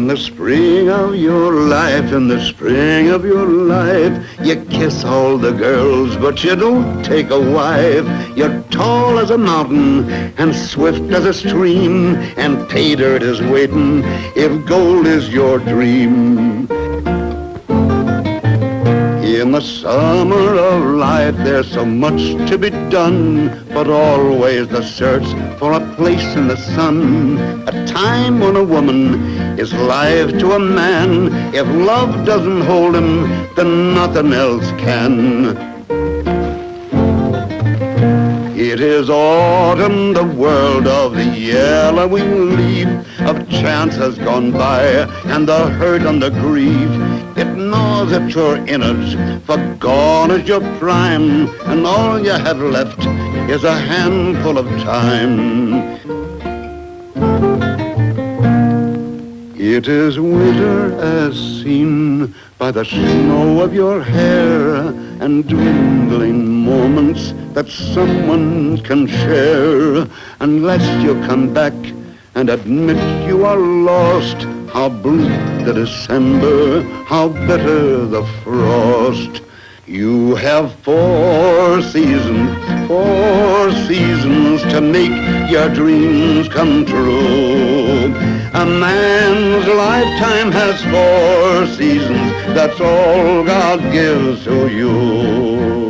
In the spring of your life, in the spring of your life, you kiss all the girls, but you don't take a wife. You're tall as a mountain and swift as a stream, and pay dirt is waiting if gold is your dream. In the summer of life, there's so much to be done, but always the search for a place in the sun. A time when a woman is life to a man. If love doesn't hold him, then nothing else can. It is autumn, the world of the yellowing leaf, of chances gone by, and the hurt and the grief. It gnaws at your innards, for gone is your prime, and all you have left is a handful of time. It is winter as seen by the snow of your hair, and dwindling moments that someone can share. Unless you come back and admit you are lost, how bleak the December, how bitter the frost. You have 4 seasons to make your dreams come true. A man's lifetime has 4 seasons, that's all God gives to you.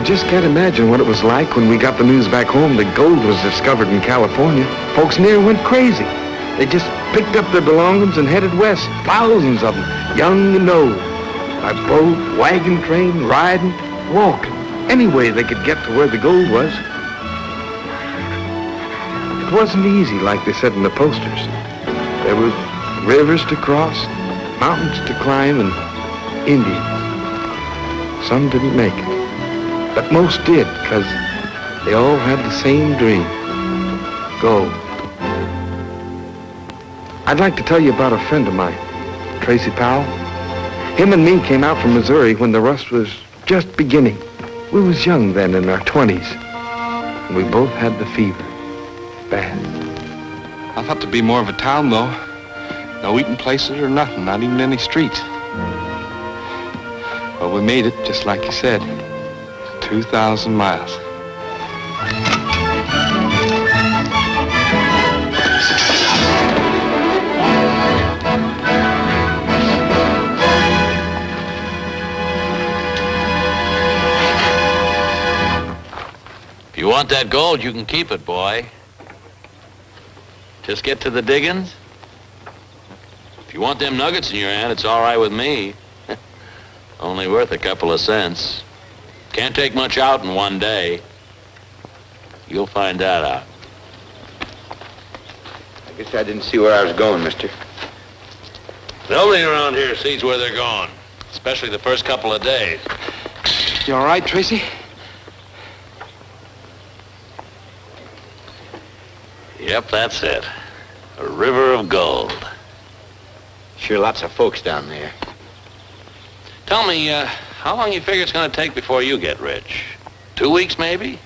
Just can't imagine what it was like when we got the news back home that gold was discovered in California. Folks near went crazy. They just picked up their belongings and headed west, thousands of them, young and old. By boat, wagon train, riding, walking, any way they could get to where the gold was. It wasn't easy like they said in the posters. There were rivers to cross, mountains to climb, and Indians. Some didn't make it. But most did, because they all had the same dream. Gold. I'd like to tell you about a friend of mine, Tracy Powell. Him and me came out from Missouri when the rust was just beginning. We was young then, in our 20s. And we both had the fever. Bad. I thought there'd be more of a town, though. No eating places or nothing, not even any streets. Well, we made it, just like you said. 2,000 miles. If you want that gold, you can keep it, boy. Just get to the diggings. If you want them nuggets in your hand, it's all right with me. Only worth a couple of cents. Can't take much out in one day. You'll find that out. I guess I didn't see where I was going, mister. Nobody around here sees where they're going, especially the first couple of days. You all right, Tracy? Yep, that's it. A river of gold. Sure lots of folks down there. Tell me, how long you figure it's going to take before you get rich? 2 weeks, maybe?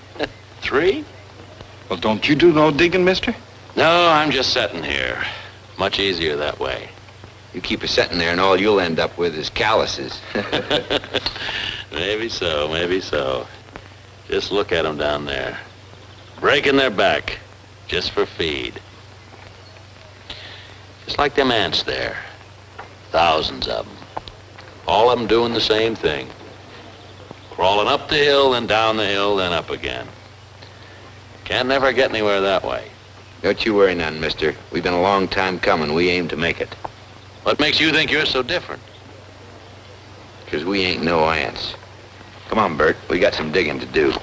3? Well, don't you do no digging, mister? No, I'm just sitting here. Much easier that way. You keep us sitting there and all you'll end up with is calluses. Maybe so, maybe so. Just look at them down there. Breaking their back, just for feed. Just like them ants there. Thousands of them. All of them doing the same thing. Crawling up the hill, then down the hill, then up again. Can't never get anywhere that way. Don't you worry none, mister. We've been a long time coming. We aim to make it. What makes you think you're so different? 'Cause we ain't no ants. Come on, Bert. We got some digging to do.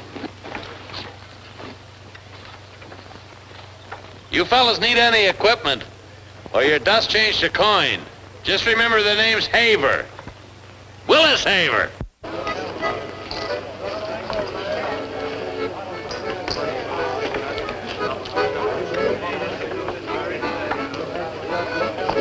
You fellas need any equipment, or your dust changed to coin. Just remember the name's Hayward. Willis Hayward.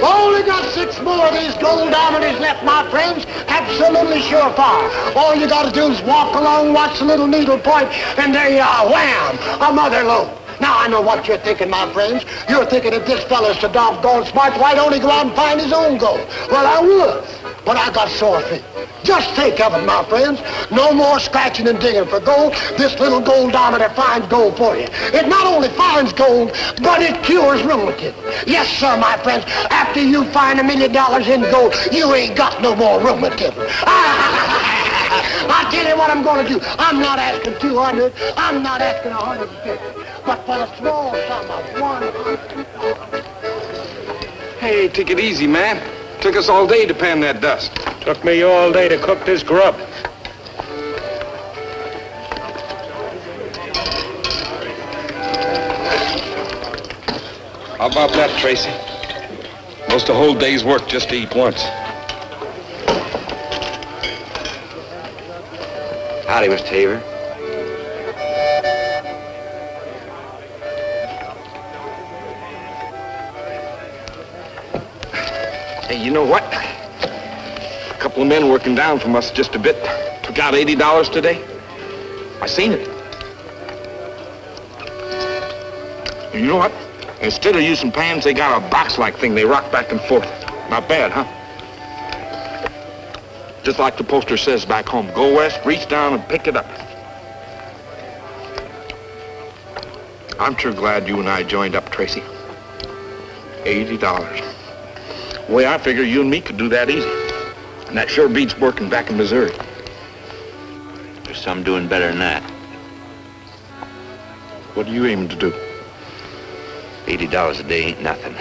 Only got 6 more of these gold diamonds left, my friends. Absolutely surefire. All you gotta do is walk along, watch the little needle point, and there you are, wham, a mother lode. Now, I know what you're thinking, my friends. You're thinking if this fella's so doggone smart, why don't he go out and find his own gold? Well, I would, but I got sore feet. Just think of it, my friends. No more scratching and digging for gold. This little gold diameter finds gold for you. It not only finds gold, but it cures rheumatism. Yes, sir, my friends. After you find $1 million in gold, you ain't got no more rheumatism. I tell you what I'm going to do. I'm not asking 200. I'm not asking 150. But for the small sum of 100. Hey, take it easy, man. Took us all day to pan that dust. Took me all day to cook this grub. How about that, Tracy? Most a whole day's work just to eat once. Howdy, Mr. Haver. Hey, you know what? A couple of men working down from us just a bit took out $80 today. I seen it. And you know what? Instead of using pans, they got a box-like thing they rock back and forth. Not bad, huh? Just like the poster says back home, go west, reach down and pick it up. I'm sure glad you and I joined up, Tracy. $80. The way I figure you and me could do that easy. And that sure beats working back in Missouri. There's some doing better than that. What are you aiming to do? $80 a day ain't nothing.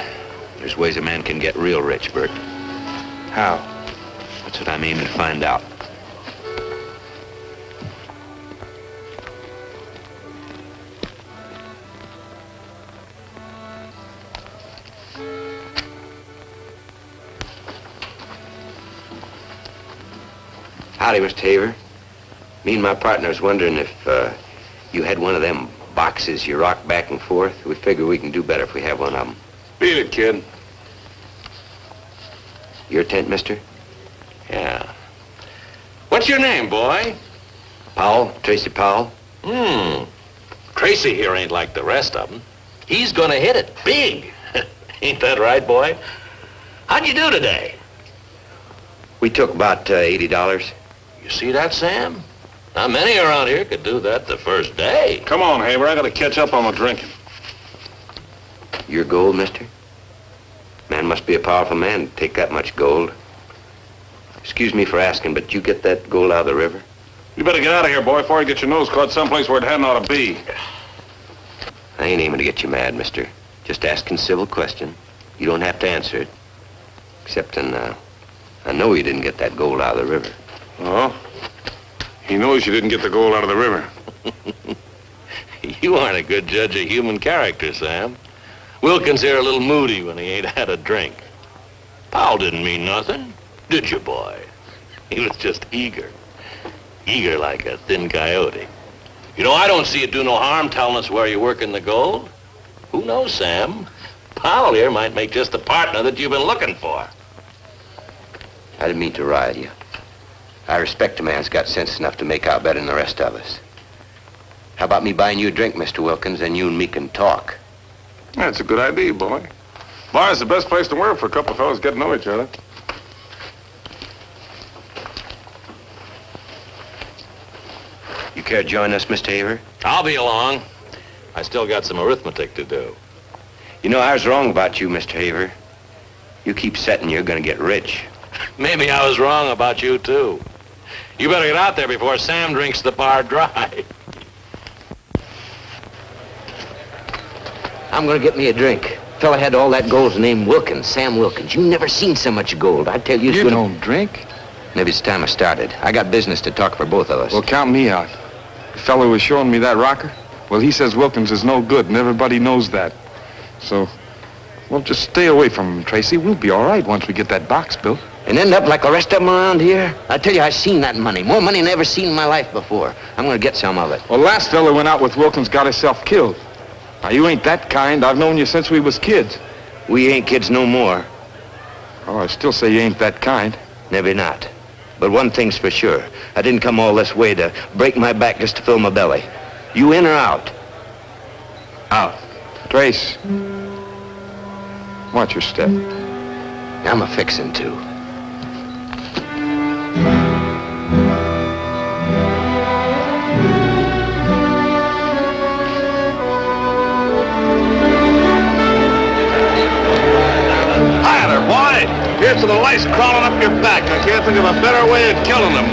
There's ways a man can get real rich, Bert. How? That's what I'm aiming to find out. Howdy, Mr. Haver. Me and my partner's wondering if you had one of them boxes you rock back and forth. We figure we can do better if we have one of them. Beat it, kid. Your tent, mister? Yeah. What's your name, boy? Powell, Tracy Powell. Tracy here ain't like the rest of them. He's gonna hit it big. Ain't that right, boy? How'd you do today? We took about $80. You see that, Sam? Not many around here could do that the first day. Come on, Haver. I gotta catch up on my drinking. Your gold, mister? Man must be a powerful man to take that much gold. Excuse me for asking, but you get that gold out of the river? You better get out of here, boy, before you get your nose caught someplace where it hadn't ought to be. I ain't aiming to get you mad, mister. Just asking civil question. You don't have to answer it. Except I know he didn't get that gold out of the river. Oh? He knows you didn't get the gold out of the river. You aren't a good judge of human character, Sam. Wilkins here a little moody when he ain't had a drink. Powell didn't mean nothing, did you, boy? He was just eager. Eager like a thin coyote. You know, I don't see it do no harm telling us where you're working the gold. Who knows, Sam? Powell here might make just the partner that you've been looking for. I didn't mean to rile you. I respect a man's got sense enough to make out better than the rest of us. How about me buying you a drink, Mr. Wilkins, and you and me can talk? That's a good idea, boy. Bar's the best place to work for a couple of fellas get to know each other. You care to join us, Mr. Hayward? I'll be along. I still got some arithmetic to do. You know, I was wrong about you, Mr. Hayward. You keep setting, you're gonna get rich. Maybe I was wrong about you, too. You better get out there before Sam drinks the bar dry. I'm gonna get me a drink. Fella had all that gold's name Wilkins, Sam Wilkins. You never seen so much gold. I tell you, You don't drink? Maybe it's time I started. I got business to talk for both of us. Well, count me out. The fellow who was showing me that rocker, well, he says Wilkins is no good, and everybody knows that. So, well, just stay away from him, Tracy. We'll be all right once we get that box built. And end up like the rest of them around here? I tell you, I seen that money. More money than I ever seen in my life before. I'm gonna get some of it. Well, last fella went out with Wilkins got himself killed. Now, you ain't that kind. I've known you since we was kids. We ain't kids no more. Oh, I still say you ain't that kind. Maybe not. But one thing's for sure. I didn't come all this way to break my back just to fill my belly. You in or out? Out. Trace, watch your step. I'm a-fixin' to. Hi there, boy. Here's to the lice crawling up your back. I can't think of a better way of killing them.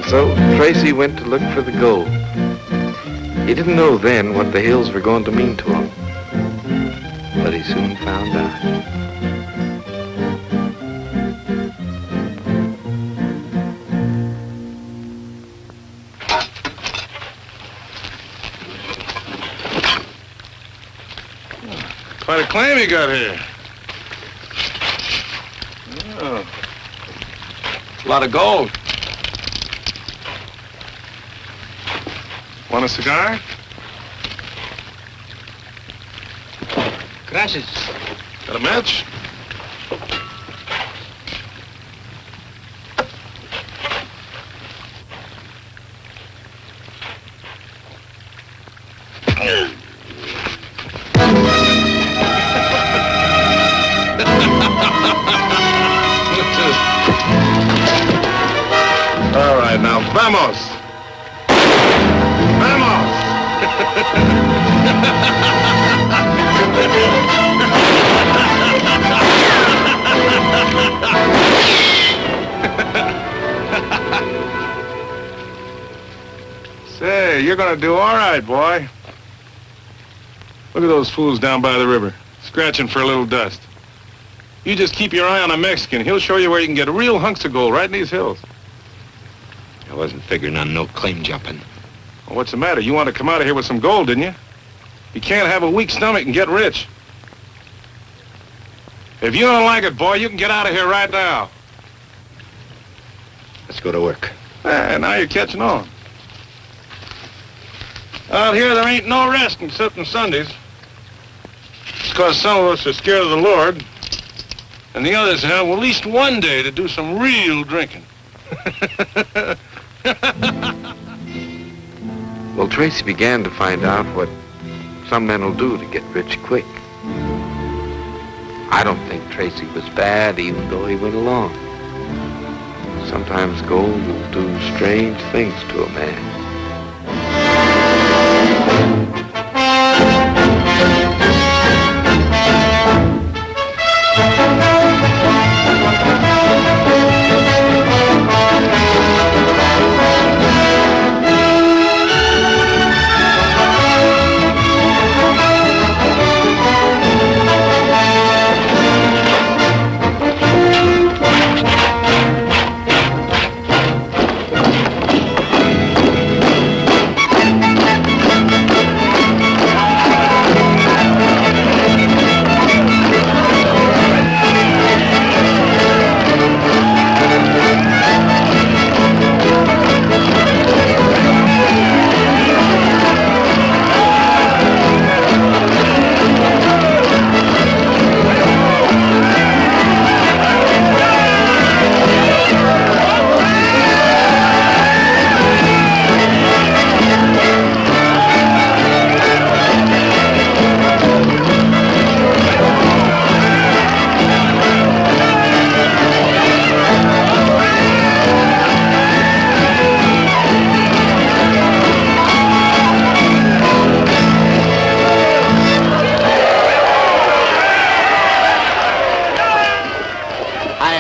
So Tracy went to look for the gold. He didn't know then what the hills were going to mean to him. But he soon found out. Quite a claim you got here. Oh. A lot of gold. Want a cigar? Gracias. Got a match? All right, now, vamos! Vamos! Say, you're gonna do all right, boy. Look at those fools down by the river, scratching for a little dust. You just keep your eye on a Mexican. He'll show you where you can get real hunks of gold right in these hills. I wasn't figuring on no claim jumping. Well, what's the matter? You want to come out of here with some gold, didn't you? You can't have a weak stomach and get rich. If you don't like it, boy, you can get out of here right now. Let's go to work. Now you're catching on. Out here, there ain't no rest except on Sundays. It's because some of us are scared of the Lord, and the others have at least one day to do some real drinking. Well, Tracy began to find out what some men will do to get rich quick. I don't think Tracy was bad, even though he went along. Sometimes gold will do strange things to a man.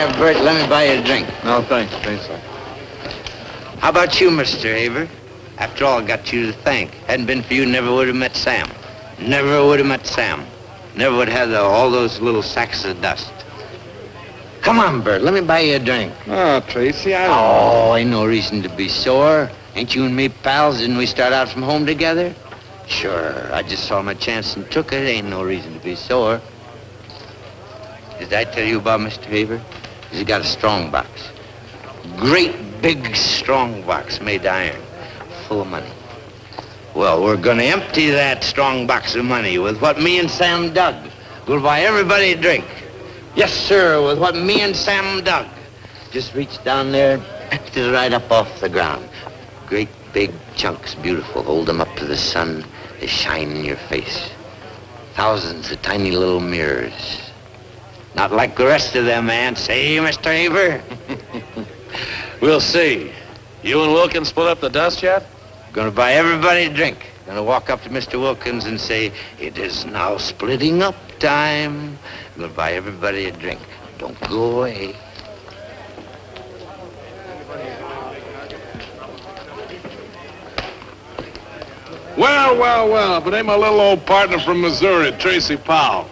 There, Bert, let me buy you a drink. No, thanks. Thanks, sir. How about you, Mr. Hayward? After all, I got you to thank. Hadn't been for you, never would have met Sam. Never would have met Sam. Never would have had all those little sacks of dust. Come on, Bert, let me buy you a drink. Oh, Tracy, I don't Oh, ain't no reason to be sore. Ain't you and me pals? Didn't we start out from home together? Sure, I just saw my chance and took it. Ain't no reason to be sore. Did I tell you about Mr. Hayward? He's got a strong box. Great big strong box made of iron, full of money. Well, we're gonna empty that strong box of money with what me and Sam dug. We'll buy everybody a drink. Yes, sir, with what me and Sam dug. Just reach down there and pick it right up off the ground. Great big chunks, beautiful. Hold them up to the sun. They shine in your face. Thousands of tiny little mirrors. Not like the rest of them, man. Say, Mr. Haver? We'll see. You and Wilkins split up the dust yet? Gonna buy everybody a drink. Gonna walk up to Mr. Wilkins and say, it is now splitting up time. Gonna buy everybody a drink. Don't go away. Well, but ain't my little old partner from Missouri, Tracy Powell.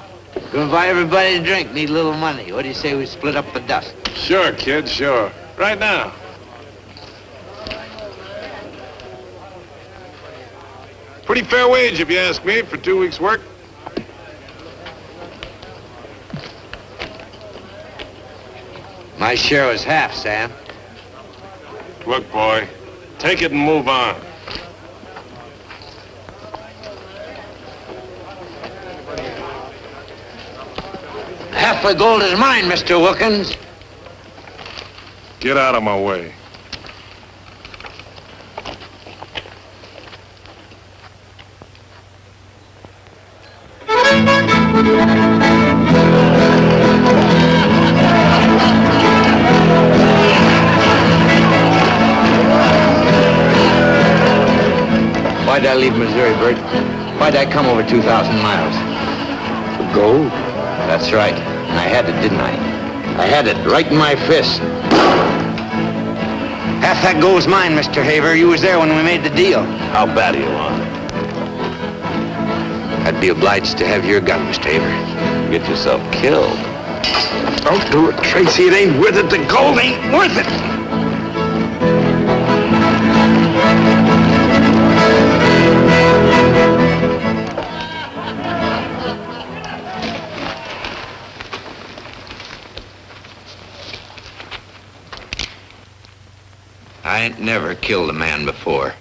Gonna buy everybody a drink. Need a little money. What do you say we split up the dust? Sure, kid, sure. Right now. Pretty fair wage, if you ask me, for 2 weeks' work. My share was half, Sam. Look, boy, take it and move on. Half the gold is mine, Mr. Wilkins. Get out of my way. Why'd I leave Missouri, Bert? Why'd I come over 2,000 miles? The gold? That's right. And I had it, didn't I? I had it right in my fist. Half that gold's mine, Mr. Haver. You was there when we made the deal. How bad do you want it? I'd be obliged to have your gun, Mr. Haver. Get yourself killed. Don't do it, Tracy. It ain't worth it. The gold ain't worth it. I ain't never killed a man before.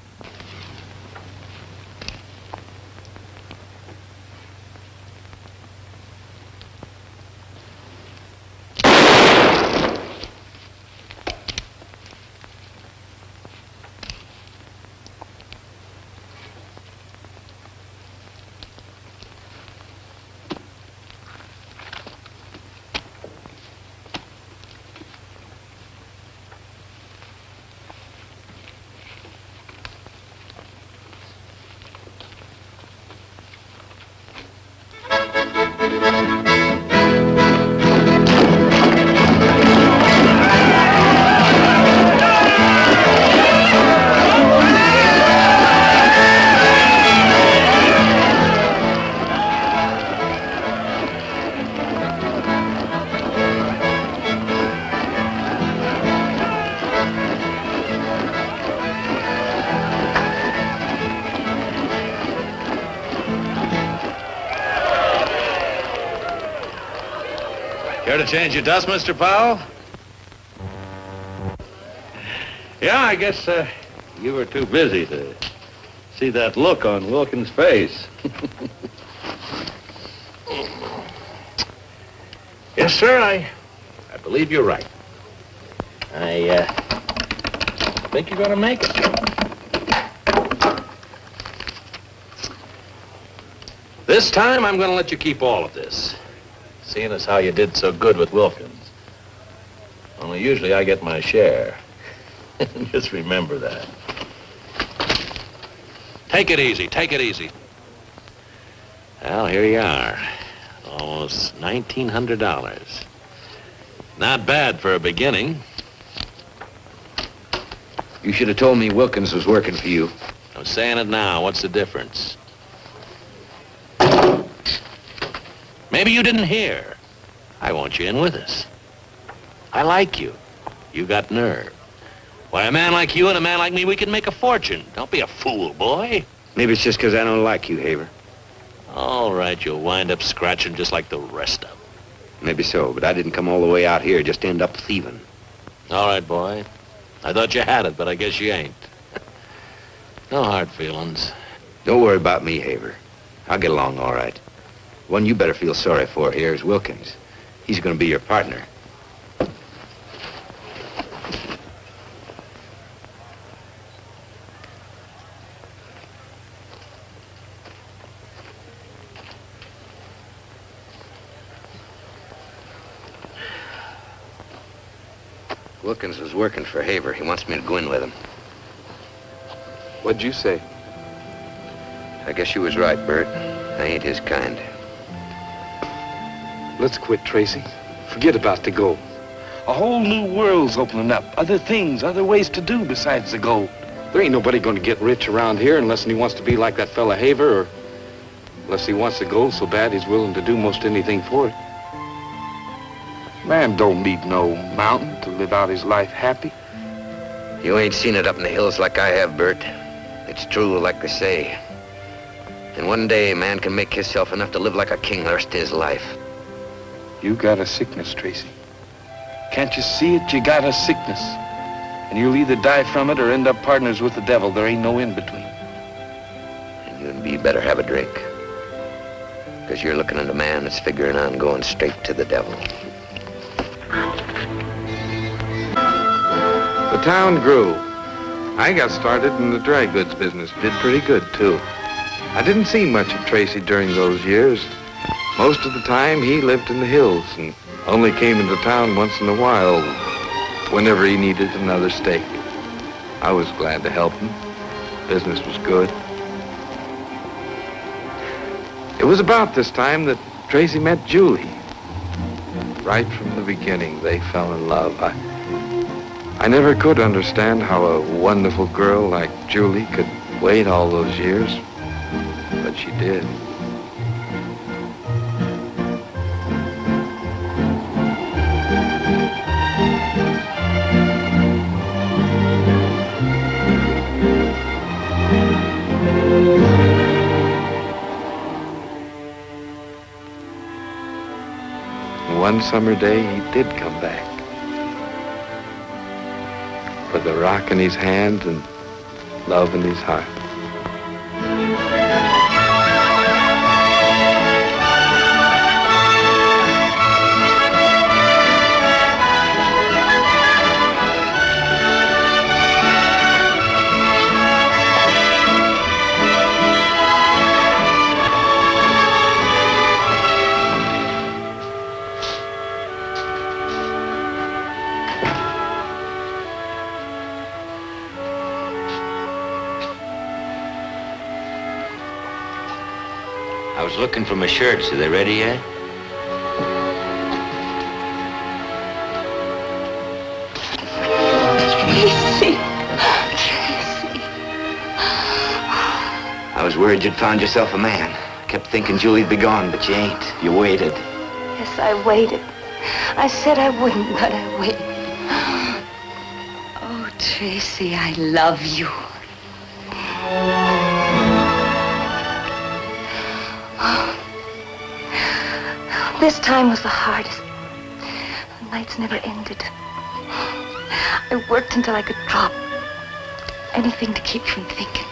Care to change your dust, Mr. Powell? Yeah, I guess you were too busy to see that look on Wilkins' face. Yes, sir, I believe you're right. I think you're going to make it. This time, I'm going to let you keep all of this. Seeing as how you did so good with Wilkins. Only usually I get my share. Just remember that. Take it easy, take it easy. Well, here you are. Almost $1,900. Not bad for a beginning. You should have told me Wilkins was working for you. I'm saying it now. What's the difference? Maybe you didn't hear. I want you in with us. I like you. You got nerve. Why, a man like you and a man like me, we can make a fortune. Don't be a fool, boy. Maybe it's just because I don't like you, Hayward. All right, you'll wind up scratching just like the rest of them. Maybe so, but I didn't come all the way out here just to end up thieving. All right, boy. I thought you had it, but I guess you ain't. No hard feelings. Don't worry about me, Hayward. I'll get along all right. One you better feel sorry for here is Wilkins. He's going to be your partner. Wilkins was working for Hayward. He wants me to go in with him. What'd you say? I guess you was right, Bert. I ain't his kind. Let's quit, Tracy. Forget about the gold. A whole new world's opening up. Other things, other ways to do besides the gold. There ain't nobody going to get rich around here unless he wants to be like that fella Hayward, or unless he wants the gold so bad he's willing to do most anything for it. Man don't need no mountain to live out his life happy. You ain't seen it up in the hills like I have, Bert. It's true, like they say. And one day, a man can make himself enough to live like a king the rest of his life. You got a sickness, Tracy. Can't you see it? You got a sickness. And you'll either die from it or end up partners with the devil. There ain't no in between. And you and me better have a drink. Because you're looking at a man that's figuring on going straight to the devil. The town grew. I got started in the dry goods business. Did pretty good, too. I didn't see much of Tracy during those years. Most of the time, he lived in the hills and only came into town once in a while whenever he needed another steak. I was glad to help him. Business was good. It was about this time that Tracy met Julie. Right from the beginning, they fell in love. I never could understand how a wonderful girl like Julie could wait all those years, but she did. One summer day, he did come back. With a rock in his hand and love in his heart. I was looking for my shirts. Are they ready yet? Tracy. I was worried you'd found yourself a man. Kept thinking Julie'd be gone, but you ain't. You waited. Yes, I waited. I said I wouldn't, but I waited. Oh, Tracy, I love you. This time was the hardest. The nights never ended. I worked until I could drop. Anything to keep from thinking.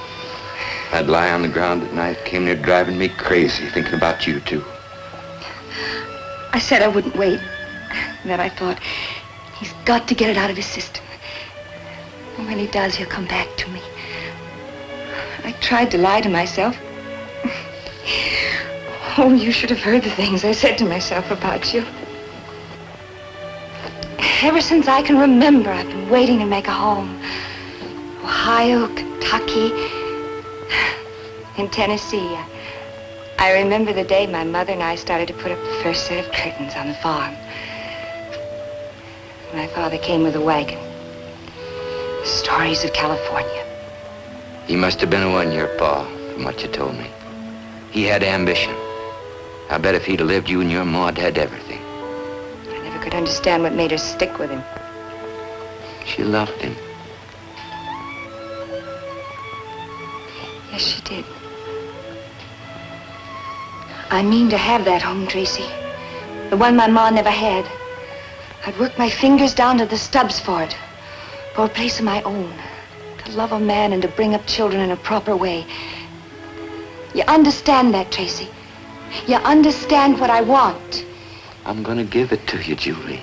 I'd lie on the ground at night, came near driving me crazy, thinking about you, too. I said I wouldn't wait. Then I thought, he's got to get it out of his system. And when he does, he'll come back to me. I tried to lie to myself. Oh, you should have heard the things I said to myself about you. Ever since I can remember, I've been waiting to make a home. Ohio, Kentucky, in Tennessee. I remember the day my mother and I started to put up the first set of curtains on the farm. My father came with a wagon. The stories of California. He must have been a one-year pa, from what you told me. He had ambition. I bet if he'd have lived, you and your Maud had everything. I never could understand what made her stick with him. She loved him. Yes, she did. I mean to have that home, Tracy. The one my ma never had. I'd work my fingers down to the stubs for it. For a place of my own. To love a man and to bring up children in a proper way. You understand that, Tracy? You understand what I want? I'm gonna give it to you, Julie.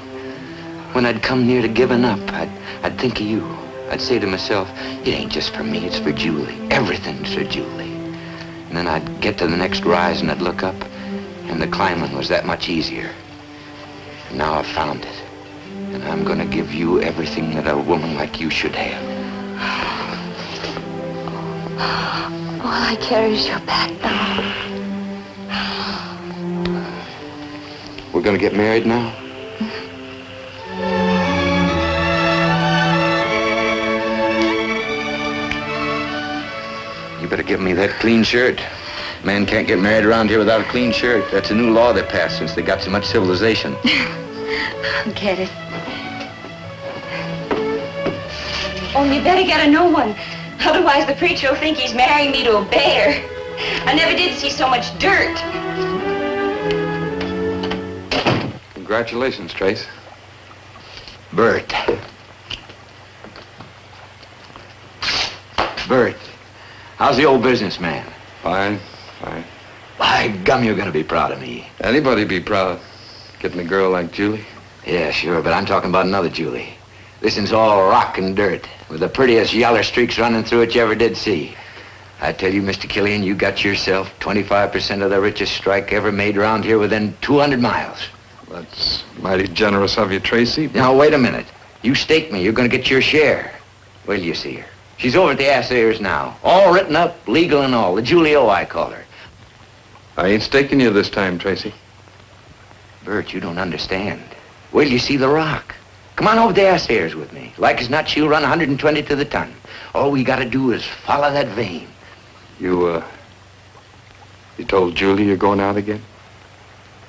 When I'd come near to giving up, I'd think of you. I'd say to myself, it ain't just for me, it's for Julie. Everything's for Julie. And then I'd get to the next rise and I'd look up, and the climbing was that much easier. And now I've found it. And I'm gonna give you everything that a woman like you should have. All I carry is your back now. We're gonna get married now? You better give me that clean shirt. Man can't get married around here without a clean shirt. That's a new law they passed since they got so much civilization. I'll get it. Only you better get a new one. Otherwise the preacher will think he's marrying me to a bear. I never did see so much dirt. Congratulations, Trace. Bert. Bert, how's the old businessman? Fine, fine. By gum, you're gonna be proud of me. Anybody be proud. Getting a girl like Julie? Yeah, sure, but I'm talking about another Julie. This one's all rock and dirt, with the prettiest yaller streaks running through it you ever did see. I tell you, Mr. Killian, you got yourself 25% of the richest strike ever made around here within 200 miles. That's mighty generous of you, Tracy. Now, wait a minute. You stake me, you're gonna get your share. Wait till you see her. She's over at the Assayers now. All written up, legal and all. The Julie O, I call her. I ain't staking you this time, Tracy. Bert, you don't understand. Wait till you see the rock. Come on over to the Assayers with me. Like as not, she'll run 120 to the ton. All we gotta do is follow that vein. You told Julie you're going out again?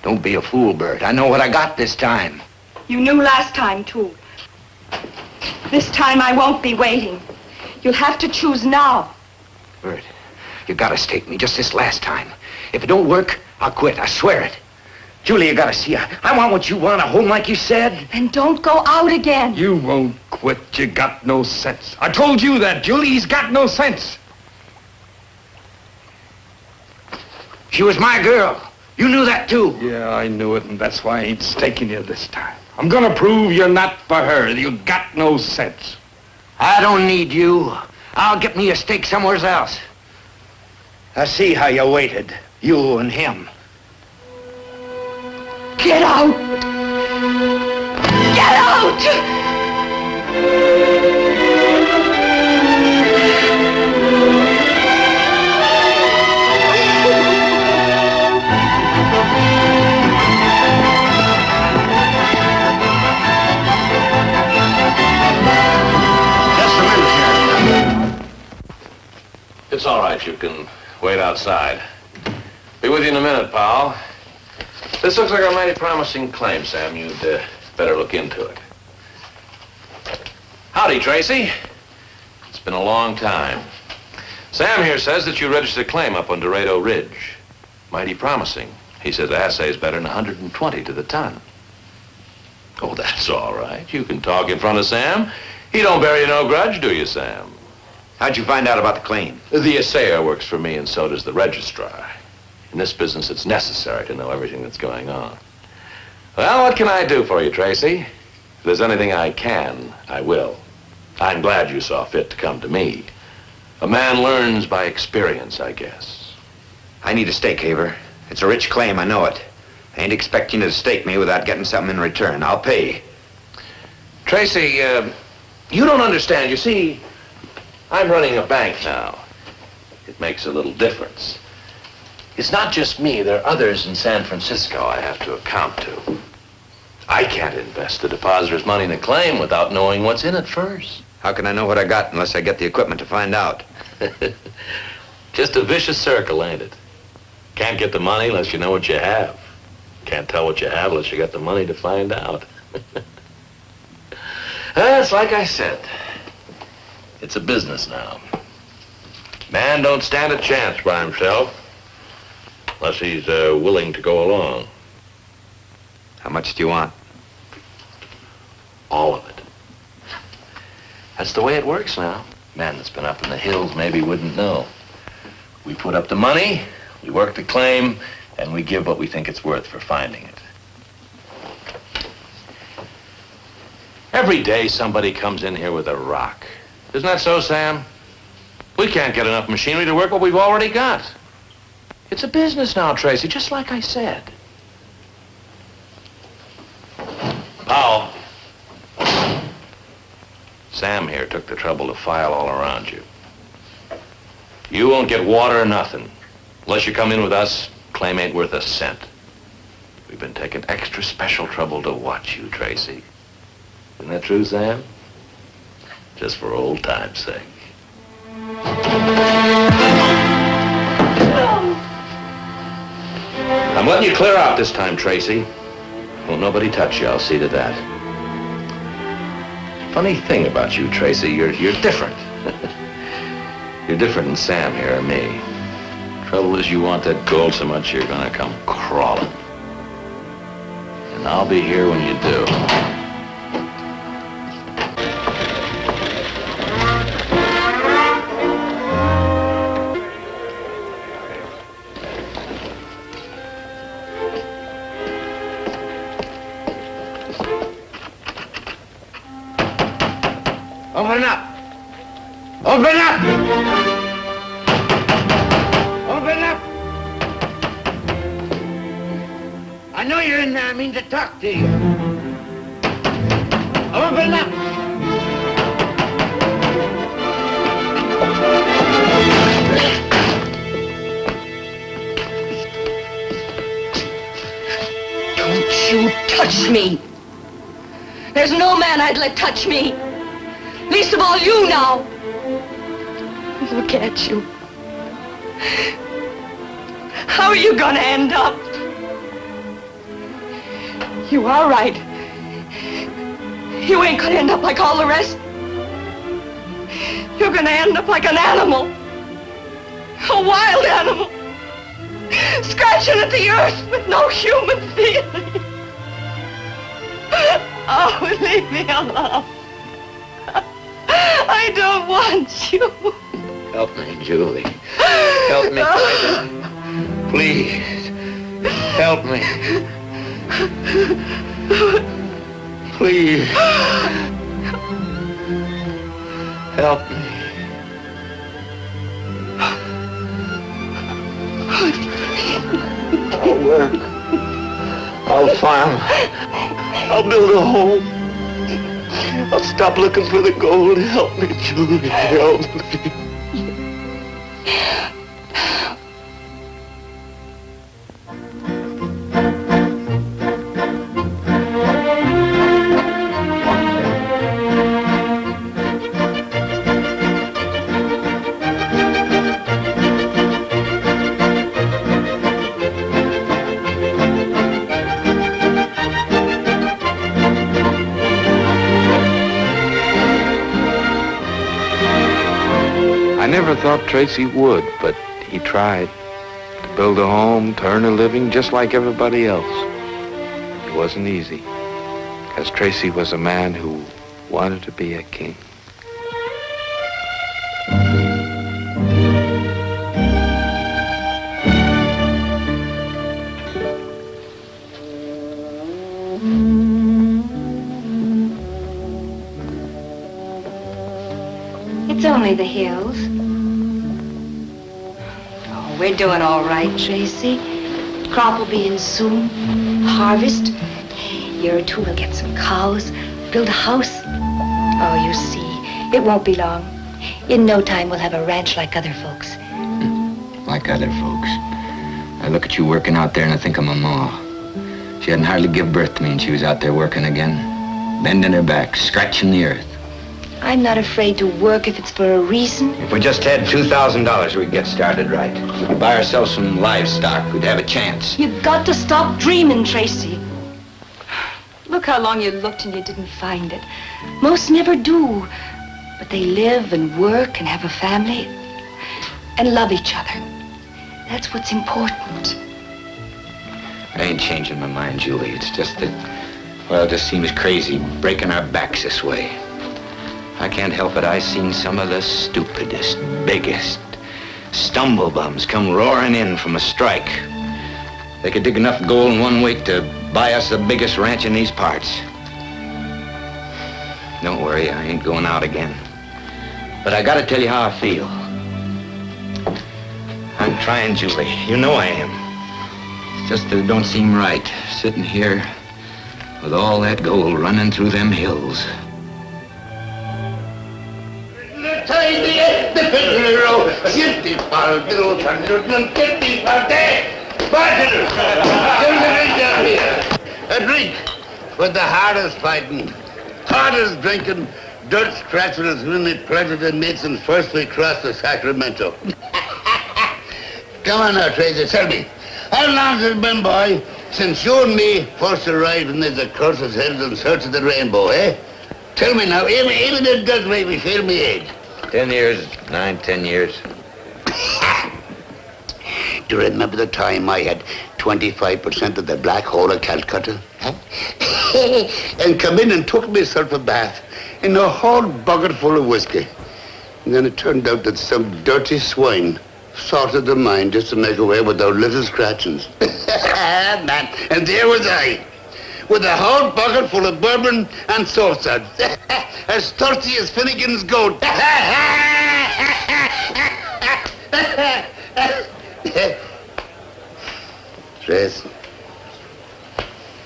Don't be a fool, Bert. I know what I got this time. You knew last time, too. This time I won't be waiting. You'll have to choose now. Bert, you gotta stake me just this last time. If it don't work, I'll quit. I swear it. Julie, you gotta see, I want what you want, a home like you said. And don't go out again. You won't quit. You got no sense. I told you that, Julie. He's got no sense. She was my girl. You knew that, too. Yeah, I knew it, and that's why I ain't staking you this time. I'm gonna prove you're not for her. You got no sense. I don't need you. I'll get me a stake somewhere else. I see how you waited, you and him. Get out! Get out! It's all right. You can wait outside. Be with you in a minute, Powell. This looks like a mighty promising claim, Sam. You'd better look into it. Howdy, Tracy. It's been a long time. Sam here says that you registered a claim up on Dorado Ridge. Mighty promising. He says the assay's better than 120 to the ton. Oh, that's all right. You can talk in front of Sam. He don't bear you no grudge, do you, Sam? How'd you find out about the claim? The assayer works for me, and so does the registrar. In this business, it's necessary to know everything that's going on. Well, what can I do for you, Tracy? If there's anything I can, I will. I'm glad you saw fit to come to me. A man learns by experience, I guess. I need a stake, Haver. It's a rich claim, I know it. I ain't expecting you to stake me without getting something in return. I'll pay. Tracy, you don't understand. You see, I'm running a bank now. It makes a little difference. It's not just me. There are others in San Francisco I have to account to. I can't invest the depositor's money in a claim without knowing what's in it first. How can I know what I got unless I get the equipment to find out? Just a vicious circle, ain't it? Can't get the money unless you know what you have. Can't tell what you have unless you got the money to find out. That's like I said. It's a business now. Man don't stand a chance by himself unless he's willing to go along. How much do you want? All of it. That's the way it works now. Man that's been up in the hills maybe wouldn't know. We put up the money, we work the claim, and we give what we think it's worth for finding it. Every day somebody comes in here with a rock. Isn't that so, Sam? We can't get enough machinery to work what we've already got. It's a business now, Tracy, just like I said. Powell. Sam here took the trouble to file all around you. You won't get water or nothing. Unless you come in with us, claim ain't worth a cent. We've been taking extra special trouble to watch you, Tracy. Isn't that true, Sam? Just for old time's sake. I'm letting you clear out this time, Tracy. Won't nobody touch you, I'll see to that. Funny thing about you, Tracy, you're different. You're different than Sam here or me. Trouble is you want that gold so much you're gonna come crawling. And I'll be here when you do. Open up! Open up! Open up! I know you're in there. I mean to talk to you. Open up! Don't you touch me! There's no man I'd let touch me! Least of all you now! Look at you. How are you gonna end up? You are right. You ain't gonna end up like all the rest. You're gonna end up like an animal. A wild animal. Scratching at the earth with no human feeling. Oh, leave me alone. I don't want you. Help me, Julie. Help me, please. Help me. Please. Help me. I'll work. I'll farm. I'll build a home. I'll stop looking for the gold. Help me, Julie. Help me. I never thought Tracy would, but he tried to build a home, to earn a living just like everybody else. It wasn't easy, because Tracy was a man who wanted to be a king. It's only the hills. Oh, we're doing all right, Tracy. Crop will be in soon. Harvest. Year or two, we'll get some cows, build a house. Oh, you see, it won't be long. In no time, we'll have a ranch like other folks. Like other folks. I look at you working out there and I think I'm a ma. She hadn't hardly give birth to me and she was out there working again, bending her back, scratching the earth. I'm not afraid to work if it's for a reason. If we just had $2,000, we'd get started right. We could buy ourselves some livestock. We'd have a chance. You've got to stop dreaming, Tracy. Look how long you looked and you didn't find it. Most never do. But they live and work and have a family and love each other. That's what's important. I ain't changing my mind, Julie. It's just that, well, it just seems crazy breaking our backs this way. I can't help it. I've seen some of the stupidest, biggest stumblebums come roaring in from a strike. They could dig enough gold in 1 week to buy us the biggest ranch in these parts. Don't worry, I ain't going out again. But I gotta tell you how I feel. I'm trying, Julie. You know I am. It's just that it don't seem right, sitting here with all that gold running through them hills. A drink with the hardest fighting, hardest drinking, dirt scratching as many President Mason first we crossed the Sacramento. Come on now, Tracy, tell me, how long has it been, boy, since you and me first arrived in these accursed hills in search of the rainbow, eh? Tell me now, even it does make me feel me age. 10 years, 9, 10 years. Do you remember the time I had 25% of the black hole of Calcutta? Huh? And come in and took myself a bath in a whole bucket full of whiskey. And then it turned out that some dirty swine sorted the mine just to make away with our little scratchings. Man, and there was I, with a whole bucket full of bourbon and soap suds, as thirsty as Finnegan's goat. Tracy,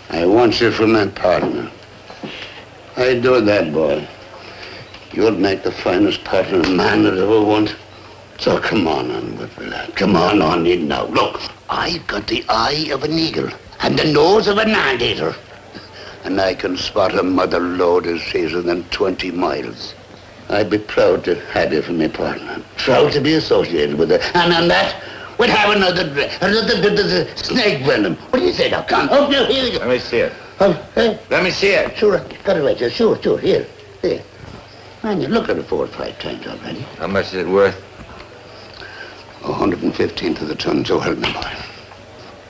I want you for my partner. I do that, boy. You'll make the finest partner a man has ever wanted. So come on, good lad. Come on, in now. Look, I've got the eye of an eagle and the nose of a narrator. And I can spot a mother lode as easier than 20 miles. I'd be proud to have you for my partner. Proud to be associated with her. And on that, we'll have another bit of the snake venom. What do you say now? Come on, here you go. Let me see it. Hey? Let me see it. Sure, got it right here. Sure, here. Man, you looked at it 4 or 5 times already. How much is it worth? 115 to the ton, so help me, boy.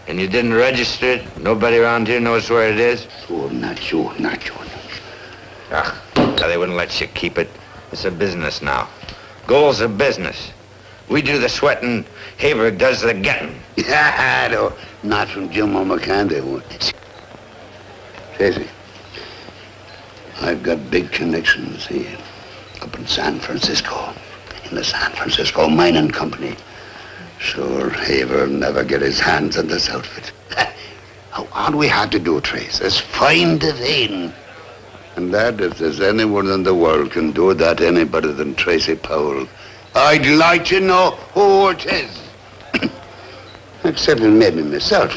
And you didn't register it? Nobody around here knows where it is? Sure, not you. Ah, they wouldn't let you keep it. It's a business now. Gold's a business. We do the sweating, Hayward does the getting. Yeah, no, not from Jimmo McCann, they won't. Tracy, I've got big connections here, up in San Francisco, in the San Francisco Mining Company. Sure, Hayward will never get his hands on this outfit. All we had to do, Trace, is find the vein. And that, if there's anyone in the world can do that any better than Tracy Powell, I'd like to know who it is. Except maybe myself.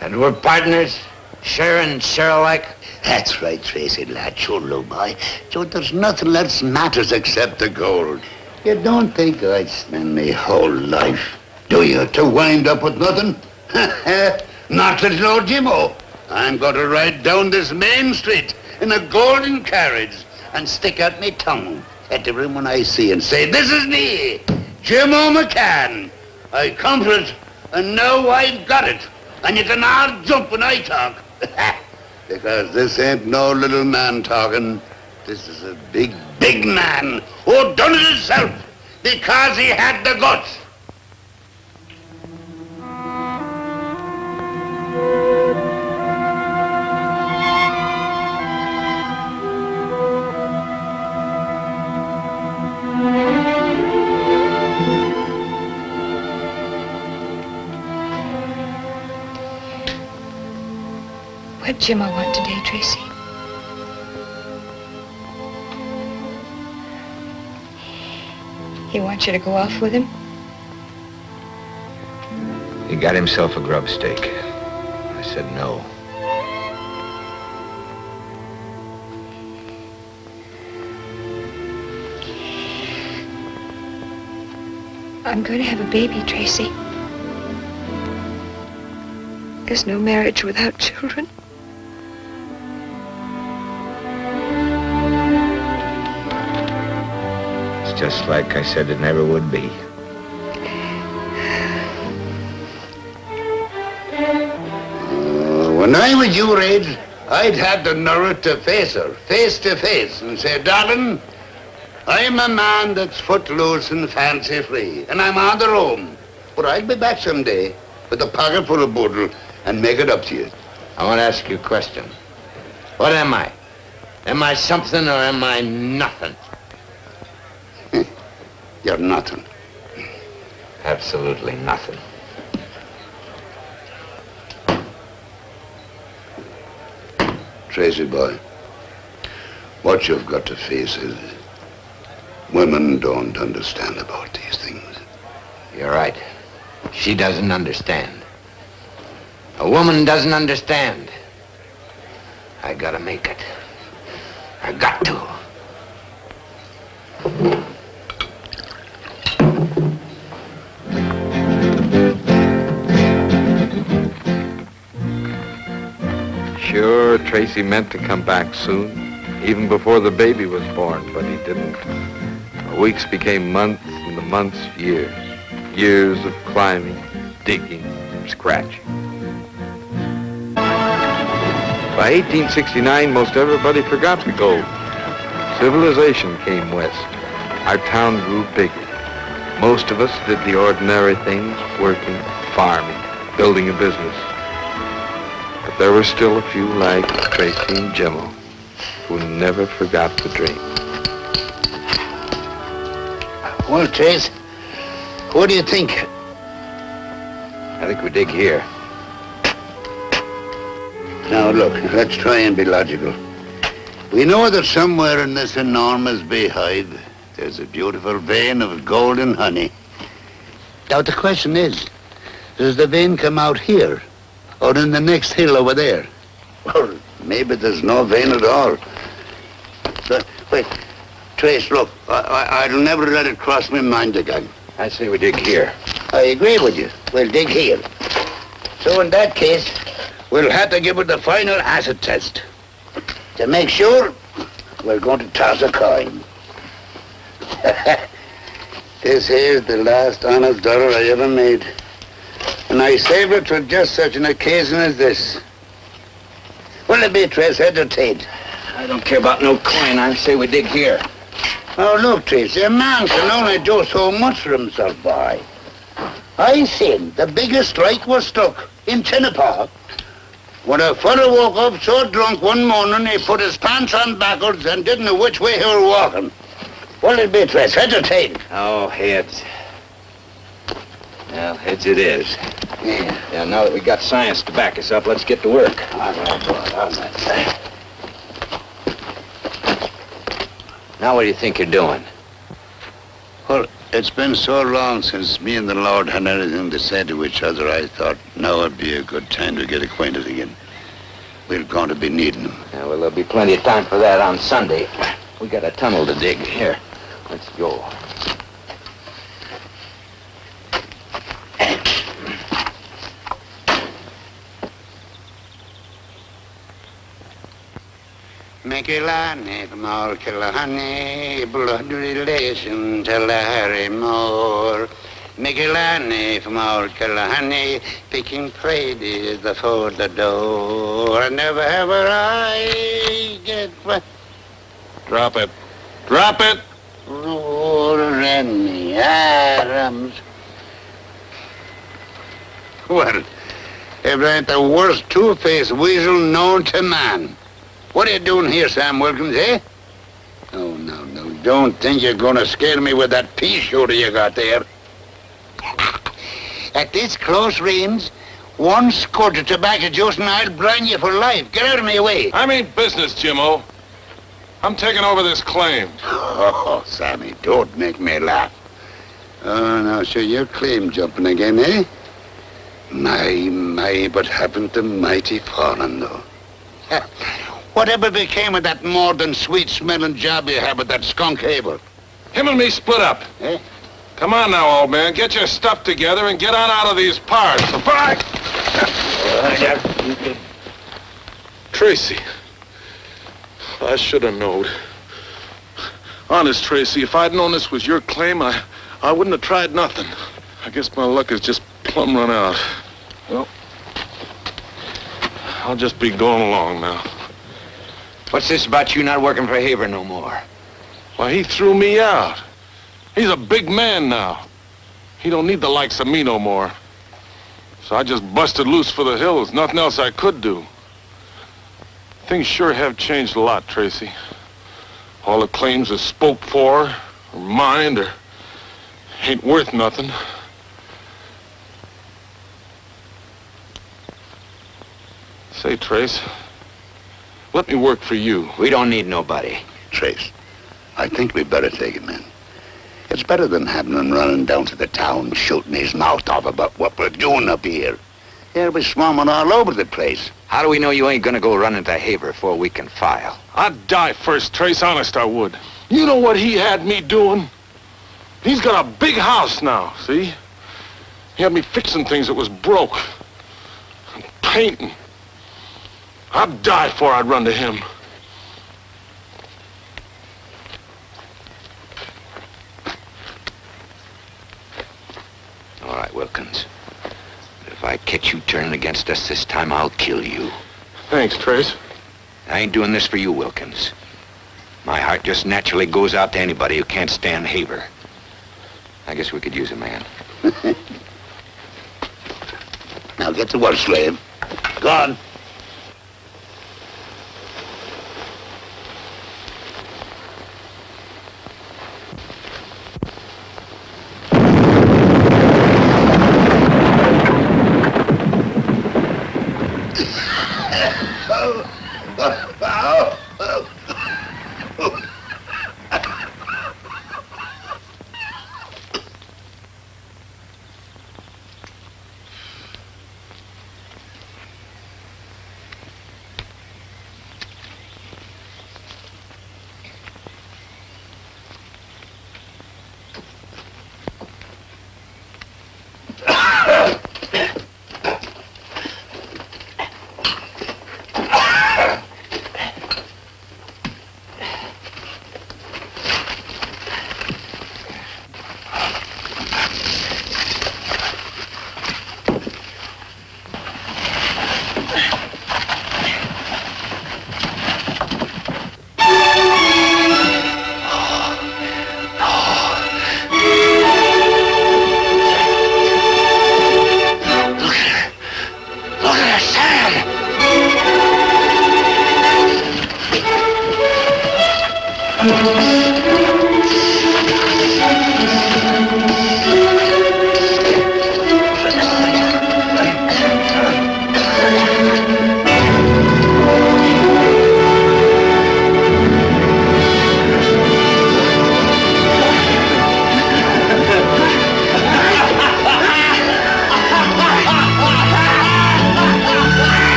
And we're partners? Sharing, share alike? That's right, Tracy, lad. Sure, look, boy. So there's nothing else matters except the gold. You don't think I'd spend my whole life, do you, to wind up with nothing? Not little old Jimmo. I'm going to ride down this main street in a golden carriage and stick out my tongue at everyone I see and say, this is me, Jimmo McCann. I come for it, and now I've got it. And you can all jump when I talk. Because this ain't no little man talking. This is a big, big man who done it himself because he had the guts. What Jimmo want today, Tracy? He wants you to go off with him? He got himself a grub stake. I said no. I'm going to have a baby, Tracy. There's no marriage without children. It's just like I said it never would be. When I was your age, I'd have the nerve to face her, face to face, and say, darling, I'm a man that's footloose and fancy-free, and I'm on the roam. But I'll be back someday with a pocket full of boodle and make it up to you. I want to ask you a question. What am I? Am I something or am I nothing? You're nothing. Absolutely nothing. Tracy, boy, what you've got to face is women don't understand about these things. You're right. She doesn't understand. A woman doesn't understand. I gotta make it. I got to. Sure, Tracy meant to come back soon, even before the baby was born, but he didn't. The weeks became months, and the months years. Years of climbing, digging, scratching. By 1869, most everybody forgot the gold. Civilization came west. Our town grew bigger. Most of us did the ordinary things, working, farming, building a business. But there were still a few like Tracy and Jimmo who never forgot the dream. Well, Trace, what do you think? I think we dig here. Now, look, let's try and be logical. We know that somewhere in this enormous beehive, there's a beautiful vein of golden honey. Now, the question is, does the vein come out here or in the next hill over there? Well, maybe there's no vein at all. But, wait, Trace, look, I'll never let it cross my mind again. I say we dig here. I agree with you. We'll dig here. So in that case, we'll have to give it the final acid test. To make sure, we're going to toss a coin. This here's the last honest dollar I ever made. And I saved it for just such an occasion as this. Will it be, Trace, head or tail? I don't care about no coin. I say we dig here. Oh, look, Tracy, a man can only do so much for himself, boy. I seen the biggest strike was struck in Tinnapaw when a fellow woke up so drunk one morning he put his pants on backwards and didn't know which way he were walking. What'll it be, Trace, heads or tail? Oh, heads. Well, heads it is. Yeah, now that we got science to back us up, let's get to work. All right, boy, all right. Now what do you think you're doing? Well, it's been so long since me and the Lord had anything to say to each other, I thought now would be a good time to get acquainted again. We're going to be needing them. Yeah, well, there'll be plenty of time for that on Sunday. We got a tunnel to dig. Here, let's go. Mikilani from all Killian, blood relation to Larry Moore. Mikilani from all Killian, picking ladies before the door. Never ever I get what? Drop it. Drop it! Lord and me Adams. Well, if it ain't the worst two-faced weasel known to man. What are you doing here, Sam Wilkins, eh? Oh, no, don't think you're gonna scare me with that pea shooter you got there. At this close range, one squirt of tobacco juice and I'll blind you for life. Get out of my way. I mean business, Jimmo. I'm taking over this claim. Oh, Sammy, don't make me laugh. Oh, now, sure, you're claim jumping again, eh? My, what happened to mighty fallen, though? Whatever became of that more than sweet-smelling job you had with that skunk Hayward? Him and me split up. Eh? Come on now, old man. Get your stuff together and get on out of these parts. Tracy. I should have known. Honest, Tracy, if I'd known this was your claim, I wouldn't have tried nothing. I guess my luck is just plumb run out. Well, I'll just be going along now. What's this about you not working for Hayward no more? Why, he threw me out. He's a big man now. He don't need the likes of me no more. So I just busted loose for the hills. Nothing else I could do. Things sure have changed a lot, Tracy. All the claims are spoke for, or mined, or ain't worth nothing. Say, Trace, let me work for you. We don't need nobody. Trace, I think we'd better take him in. It's better than having him running down to the town shooting his mouth off about what we're doing up here. They'll be swarming all over the place. How do we know you ain't gonna go running to Hayward before we can file? I'd die first, Trace. Honest, I would. You know what he had me doing? He's got a big house now, see? He had me fixing things that was broke. And painting. I'd die before I'd run to him. All right, Wilkins. If I catch you turning against us this time, I'll kill you. Thanks, Trace. I ain't doing this for you, Wilkins. My heart just naturally goes out to anybody who can't stand Hayward. I guess we could use a man. Now get to work, slave. Go on.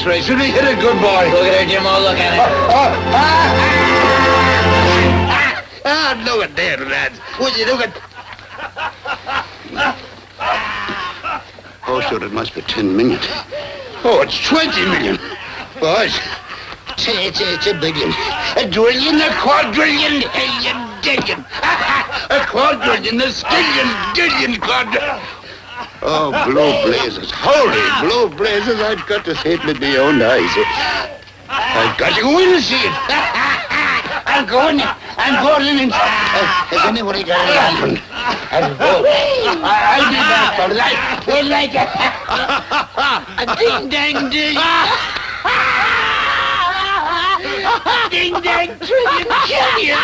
Tracy, we hit it, good boy. Look at her, Jimmo, look at it. Look at that, lads. Would you look at... Oh, sure, it must be 10 million. Oh, it's 20 million. Boys, it's a billion. A drillion, a quadrillion, a dillion. A quadrillion, a skillion, dillion, quadrillion. Oh, blue blazes. Holy blue blazes. I've got to see it with my own eyes. I've got to go in and see it. I'm going in. Has anybody got a lantern? I'll be back for life. We'll like it. A ding-dang-ding. Ding-dang, trillion, killion.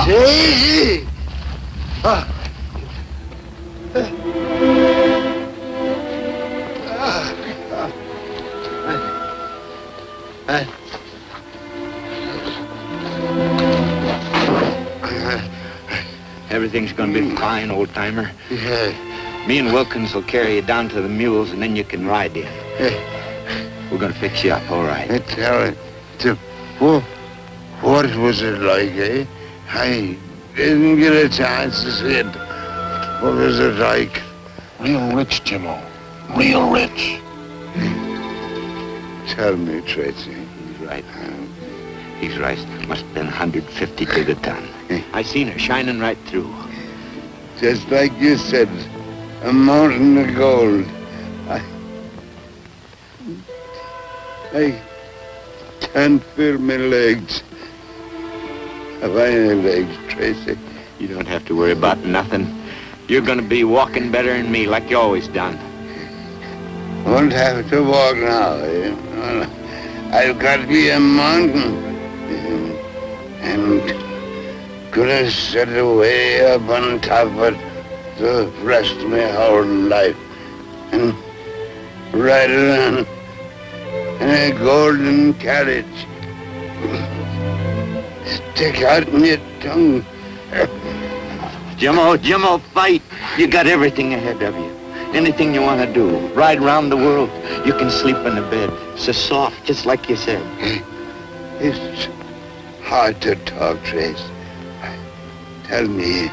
Tracy! Everything's gonna be fine, old-timer. Yeah. Me and Wilkins will carry you down to the mules, and then you can ride in. We're gonna fix you up, all right. Terrell, what was it like, eh? I didn't get a chance to see it. What was it like? Real rich, Jimmo. Real rich. Tell me, Tracy. He's right. He's right. Must have been 150 to the ton. I seen her shining right through. Just like you said, a mountain of gold. I can't feel my legs. Have I any legs, Tracy? You don't have to worry about nothing. You're gonna be walking better than me, like you always done. Won't have to walk now, eh? I've got to be a mountain. And gonna sit away up on top of it the rest of my whole life. And ride around in a golden carriage. Stick out your tongue. Jimmo, fight. You got everything ahead of you. Anything you want to do. Ride around the world. You can sleep in a bed. So soft, just like you said. It's hard to talk, Trace. Tell me,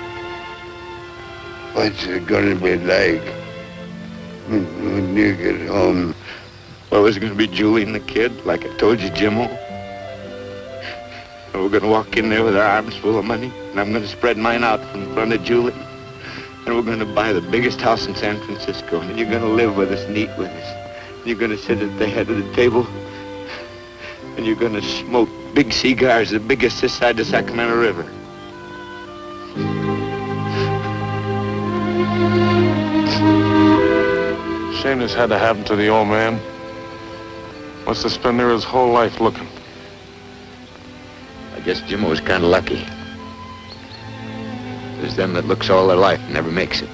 what's it gonna be like when you get home? Well, it's gonna be Julie and the kid, like I told you, Jimmo. And we're gonna walk in there with our arms full of money, and I'm gonna spread mine out in front of Julie. And we're gonna buy the biggest house in San Francisco, and you're gonna live with us and eat with us. You're gonna sit at the head of the table, and you're gonna smoke big cigars, the biggest this side the Sacramento River. Shame this had to happen to the old man. Must have spent there his whole life looking. I guess Jimmo was kind of lucky. There's them that looks all their life and never makes it.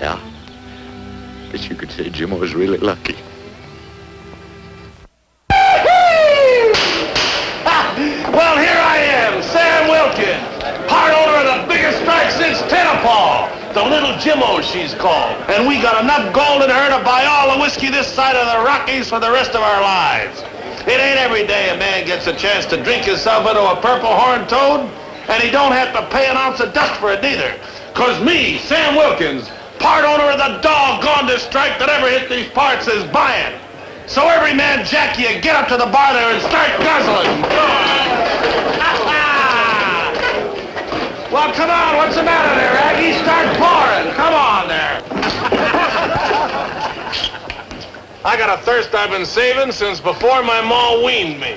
Yeah. Guess you could say Jimmo was really lucky. Well, here I am, Sam Wilkins, part owner of the biggest strike since Tennepaw. The little Jimmo, she's called. And we got enough gold in her to buy all the whiskey this side of the Rockies for the rest of our lives. It ain't every day a man gets a chance to drink himself into a purple horned toad, and he don't have to pay an ounce of dust for it neither. 'Cause me, Sam Wilkins, part owner of the doggondest strike that ever hit these parts, is buying. So every man jack you, get up to the bar there and start guzzling. Well, come on, what's the matter there, Aggie? Start pouring. Come on there. I got a thirst I've been saving since before my ma weaned me.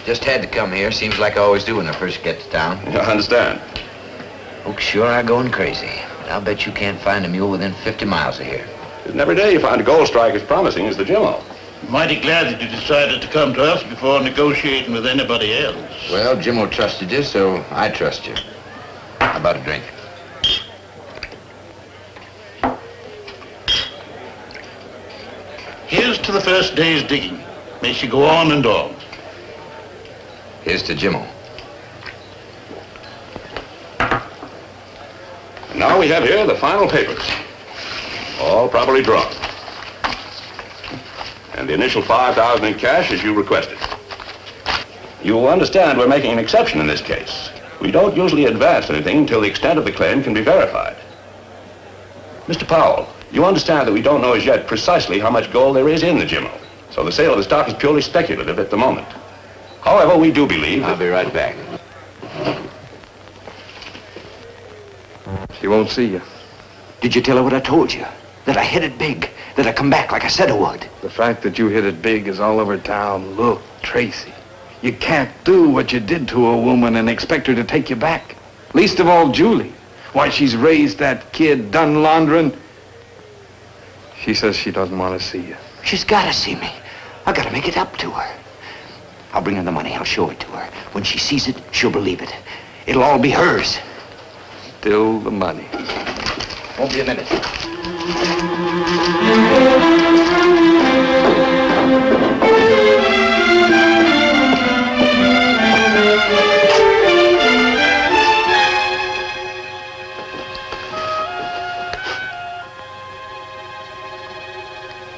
Just had to come here. Seems like I always do when I first get to town. I understand. Folks sure are going crazy. I'll bet you can't find a mule within 50 miles of here. Isn't every day you find a gold strike as promising as the Jimmo. Mighty glad that you decided to come to us before negotiating with anybody else. Well, Jimmo trusted you, so I trust you. How about a drink? Here's to the first day's digging. May she go on and on. Here's to Jimmo. And now we have here the final papers. All properly drawn. And the initial $5,000 in cash as you requested. You will understand we're making an exception in this case. We don't usually advance anything until the extent of the claim can be verified. Mr. Powell, You understand that we don't know as yet precisely how much gold there is in the Jimmo. So the sale of the stock is purely speculative at the moment. However, we do believe... I'll be right back. She won't see you. Did you tell her what I told you? That I hit it big, that I come back like I said I would. The fact that you hit it big is all over town. Look, Tracy, you can't do what you did to a woman and expect her to take you back. Least of all, Julie. Why, she's raised that kid, done laundering. She says she doesn't want to see you. She's got to see me. I got to make it up to her. I'll bring her the money. I'll show it to her. When she sees it, she'll believe it. It'll all be hers. Still the money. Won't be a minute.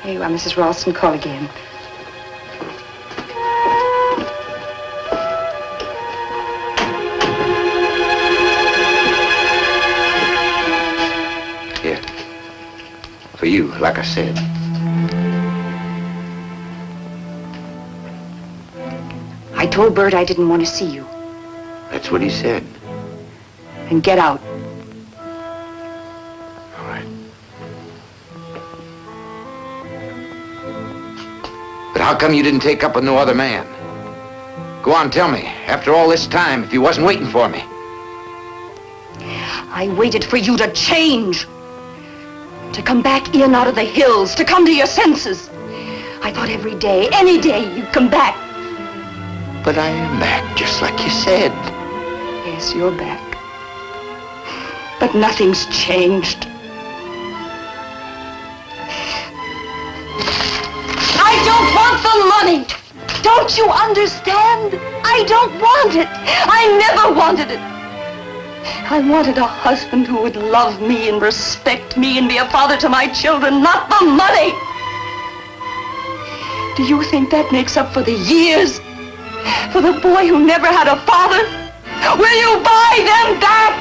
Here you are, Mrs. Ralston. Call again. Here. For you, like I said. I told Bert I didn't want to see you. That's what he said. Then get out. All right. But how come you didn't take up with no other man? Go on, tell me. After all this time, if you wasn't waiting for me. I waited for you to change. To come back in out of the hills, to come to your senses. I thought every day, any day, you'd come back. But I am back, just like you said. Yes, you're back. But nothing's changed. I don't want the money! Don't you understand? I don't want it. I never wanted it. I wanted a husband who would love me and respect me and be a father to my children, not the money. Do you think that makes up for the years? For the boy who never had a father? Will you buy them back?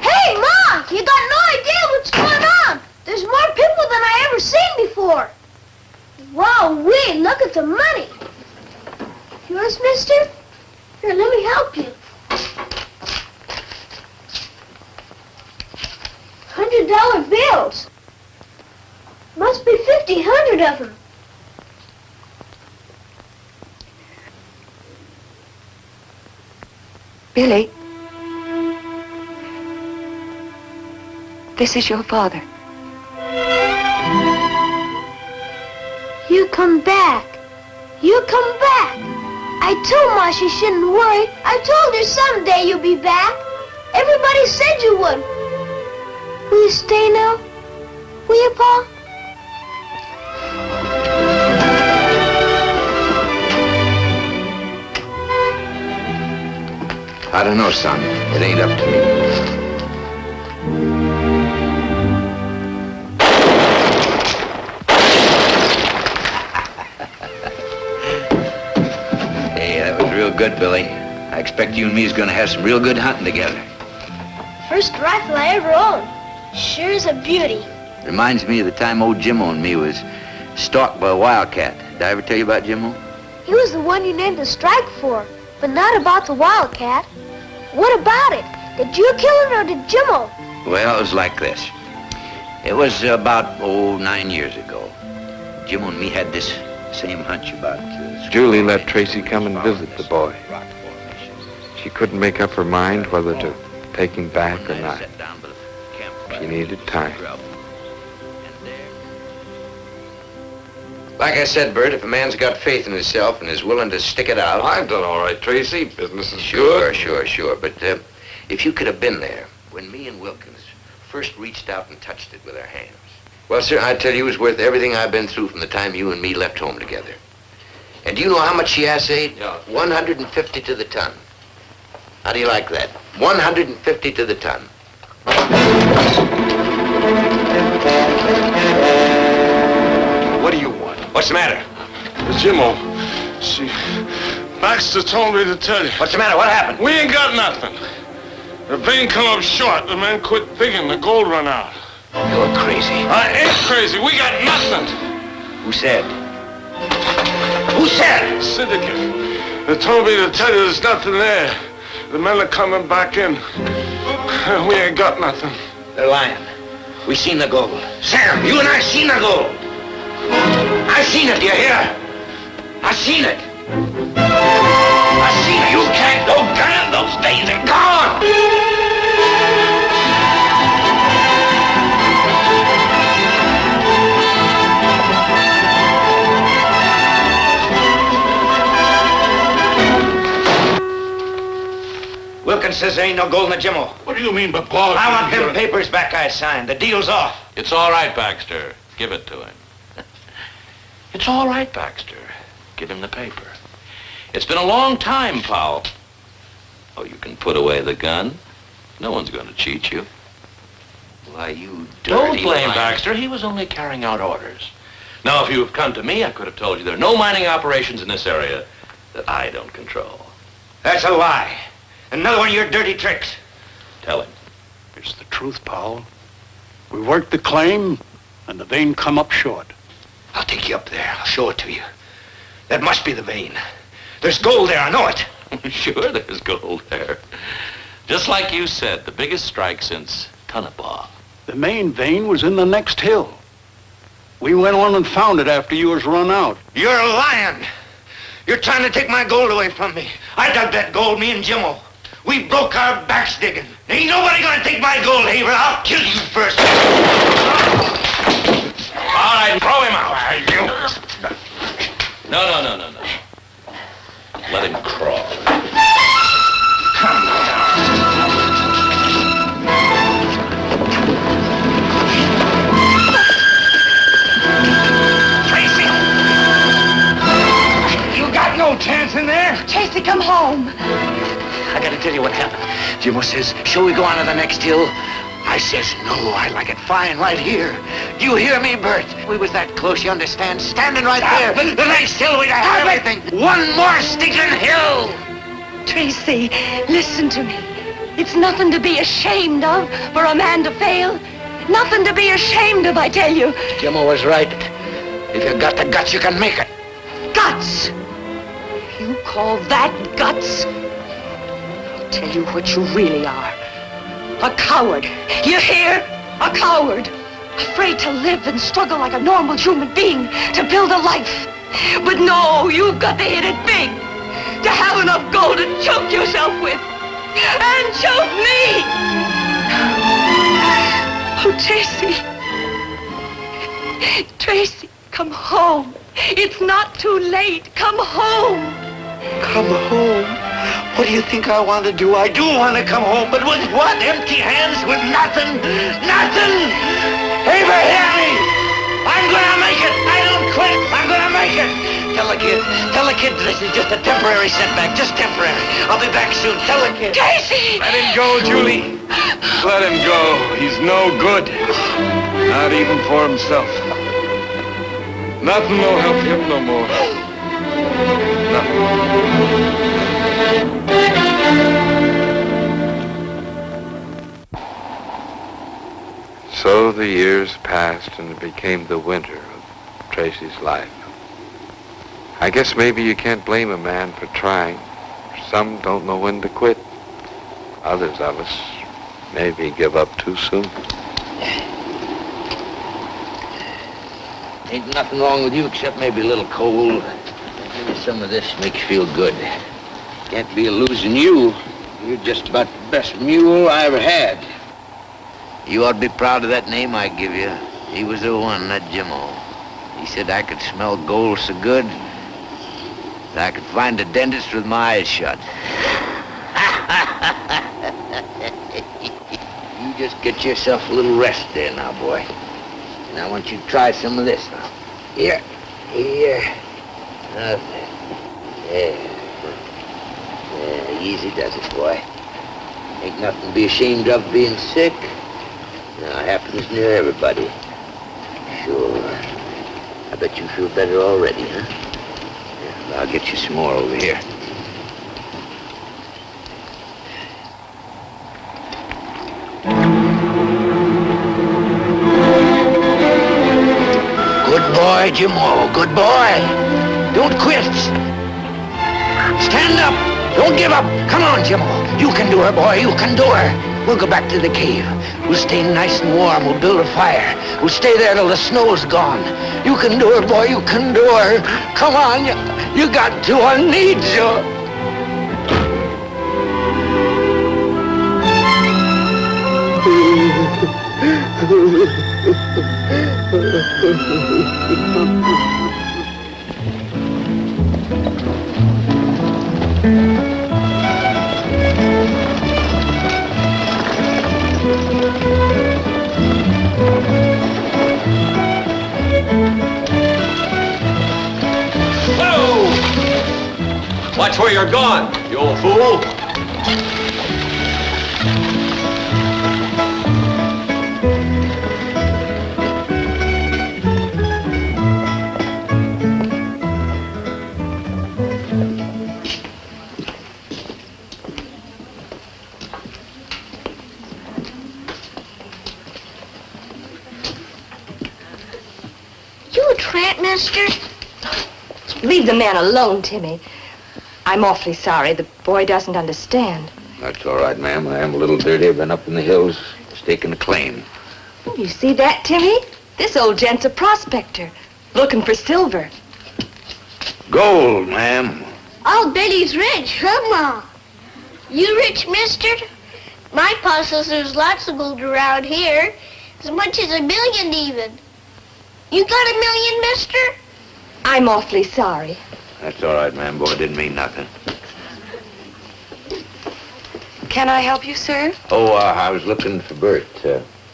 Hey, Mom! You got no idea what's going on. There's more people than I ever seen before. Wow, look at the money. Yours, mister? Here, let me help you. $100 bills. Must be 100 of them. Billy, this is your father. You come back. You come back. I told Ma she shouldn't worry. I told her someday you'll be back. Everybody said you would. Will you stay now? Will you, Pa? I don't know, son. It ain't up to me. Hey, that was real good, Billy. I expect you and me's gonna have some real good hunting together. First rifle I ever owned. Sure is a beauty. Reminds me of the time old Jimmo and me was stalked by a wildcat. Did I ever tell you about Jimmo? He was the one you named the strike for, but not about the wildcat. What about it? Did you kill it or did Jimmo? Well, it was like this. It was about, 9 years ago. Jimmo and me had this same hunch about... Julie let Tracy come and visit the boy. She couldn't make up her mind whether to take him back or not. She needed time. Like I said, Bert, if a man's got faith in himself and is willing to stick it out... I've done all right, Tracy. Business is Sure. good. But if you could have been there when me and Wilkins first reached out and touched it with our hands. Well, sir, I tell you, it was worth everything I've been through from the time you and me left home together. And do you know how much she assayed? Yeah. 150 to the ton. How do you like that? 150 to the ton. What do you want? What's the matter? Jimmo, Baxter told me to tell you. What's the matter? What happened? We ain't got nothing. The vein come up short. The men quit digging. The gold run out. You're crazy. I ain't crazy. We got nothing. Who said? Who said? Syndicate. They told me to tell you there's nothing there. The men are coming back in. We ain't got nothing. They're lying. We seen the gold. Sam, you and I seen the gold. I seen it, do you hear? I seen it. I seen it. You can't go gunning. Those days are gone. Wilkins says there ain't no gold in the Jimmo. What do you mean by Paul? I want them papers back I signed. The deal's off. It's all right, Baxter. Give it to him. It's all right, Baxter. Give him the paper. It's been a long time, Powell. Oh, you can put away the gun. No one's going to cheat you. Why, you Don't dirty blame liar. Baxter. He was only carrying out orders. Now, if you have come to me, I could have told you there are no mining operations in this area that I don't control. That's a lie. Another one of your dirty tricks. Tell him. It's the truth, Powell. We worked the claim, and the vein come up short. I'll take you up there. I'll show it to you. That must be the vein. There's gold there, I know it. Sure, there's gold there. Just like you said, the biggest strike since Tonopah. The main vein was in the next hill. We went on and found it after you was run out. You're lying. You're trying to take my gold away from me. I dug that gold, me and Jimmo. We broke our backs digging. Ain't nobody gonna take my gold, Hayward. I'll kill you first. All right, throw him out. No. Let him crawl. Come down. Tracy! You got no chance in there. Tracy, come home. I gotta tell you what happened. Jimmo says, shall we go on to the next hill? I says, no, I like it fine right here. Do you hear me, Bert? We was that close, you understand? Standing right there. The next hill, we'd have everything. One more stinking hill. Tracy, listen to me. It's nothing to be ashamed of for a man to fail. Nothing to be ashamed of, I tell you. Jimmo was right. If you got the guts, you can make it. Guts? You call that guts? I'll tell you what you really are. A coward. You hear? A coward. Afraid to live and struggle like a normal human being to build a life. But no, you've got to hit it big. To have enough gold to choke yourself with. And choke me! Oh, Tracy. Tracy, come home. It's not too late. Come home. Come home? What do you think I want to do? I do want to come home, but with what? Empty hands, with nothing? Nothing! Hayward, hear me! I'm gonna make it! I don't quit! I'm gonna make it! Tell the kid this is just a temporary setback, just temporary. I'll be back soon. Tell the kid. Tracy! Let him go, Julie. Let him go. He's no good. Not even for himself. Nothing will help him no more. Nothing. So the years passed and it became the winter of Tracy's life. I guess maybe you can't blame a man for trying. Some don't know when to quit. Others of us maybe give up too soon. Ain't nothing wrong with you except maybe a little cold. Maybe some of this makes you feel good. Can't be losing you. You're just about the best mule I ever had. You ought to be proud of that name I give you. He was the one, that Jimmo. He said I could smell gold so good that I could find a dentist with my eyes shut. You just get yourself a little rest there now, boy. And I want you to try some of this now. Here. There. Easy does it, boy. Ain't nothing to be ashamed of being sick. Now, it happens near everybody. Sure. I bet you feel better already, huh? Yeah, I'll get you some more over here. boy, Jimmo. Good boy. Don't quit. Stand up. Don't give up. Come on, Jimmo. You can do her, boy. You can do her. We'll go back to the cave. We'll stay nice and warm. We'll build a fire. We'll stay there till the snow's gone. You can do her, boy. You can do her. Come on. You got to. I need you. Whoa! Watch where you're going, you old fool. Mister? Leave the man alone, Timmy. I'm awfully sorry. The boy doesn't understand. That's all right, ma'am. I am a little dirty. I've been up in the hills staking a claim. Oh, you see that, Timmy? This old gent's a prospector, looking for silver. Gold, ma'am. I'll bet he's rich, huh, Ma? You rich, mister? My pa says there's lots of gold around here. As much as 1 million, even. You got 1 million, mister? I'm awfully sorry. That's all right, ma'am. Boy, didn't mean nothing. Can I help you, sir? Oh, I was looking for Bert.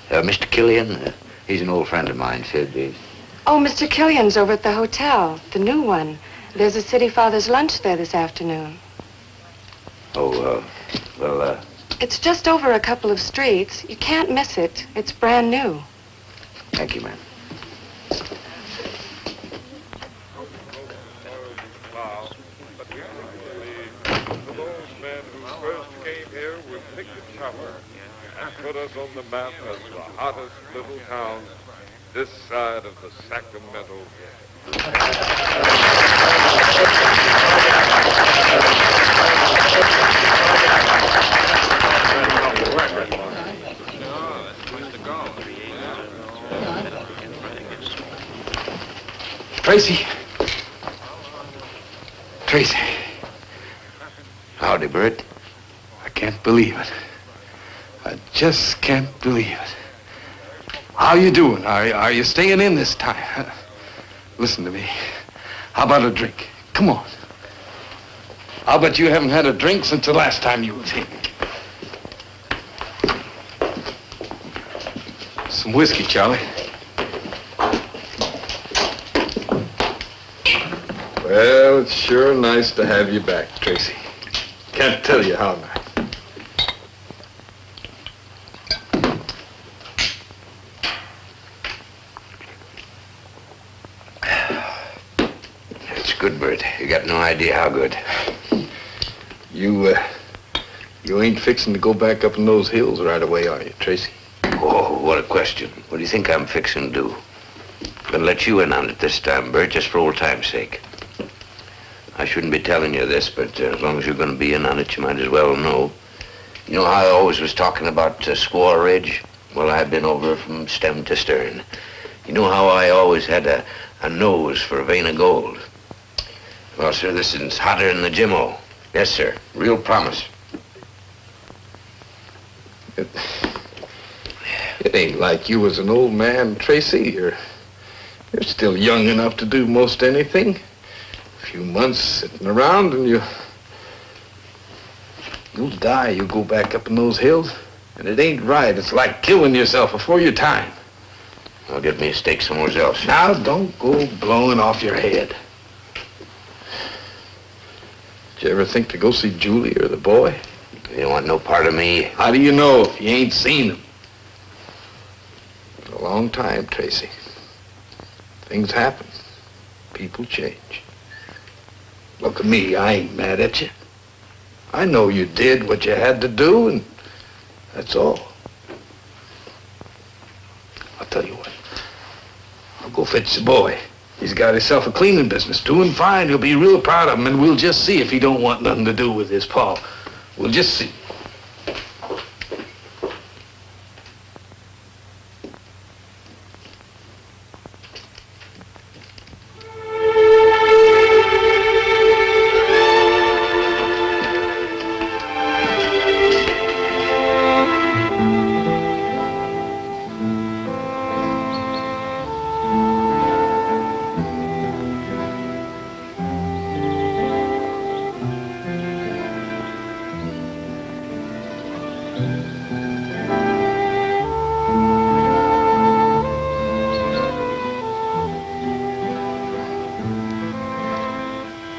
Mr. Killian, he's an old friend of mine, said he's... Oh, Mr. Killian's over at the hotel, the new one. There's a City Father's lunch there this afternoon. Oh, well, It's just over a couple of streets. You can't miss it. It's brand new. Thank you, ma'am. Put us on the map as the hottest little town this side of the Sacramento. Tracy. Tracy. Howdy, Bert. I can't believe it. I just can't believe it. How you doing? Are you staying in this time? Listen to me. How about a drink? Come on. I'll bet you haven't had a drink since the last time you was here. Some whiskey, Charlie. Well, it's sure nice to have you back, Tracy. Can't tell you how nice. Good, Bert. You got no idea how good. You ain't fixing to go back up in those hills right away, are you, Tracy? Oh, what a question. What do you think I'm fixing to do? Gonna let you in on it this time, Bert, just for old time's sake. I shouldn't be telling you this, but as long as you're gonna be in on it, you might as well know. You know how I always was talking about Squaw Ridge? Well, I've been over from stem to stern. You know how I always had a nose for a vein of gold? Well, sir, this is hotter than the Jimmo. Yes, sir. Real promise. It ain't like you was an old man, Tracy. You're still young enough to do most anything. A few months sitting around and you'll die. You go back up in those hills. And it ain't right. It's like killing yourself before your time. I'll get me a steak somewhere else. Now, don't go blowing off your head. Did you ever think to go see Julie or the boy? You don't want no part of me. How do you know if you ain't seen them? A long time, Tracy. Things happen. People change. Look at me, I ain't mad at you. I know you did what you had to do, and that's all. I'll tell you what. I'll go fetch the boy. He's got himself a cleaning business, doing fine. He'll be real proud of him, and we'll just see if he don't want nothing to do with his pa. We'll just see.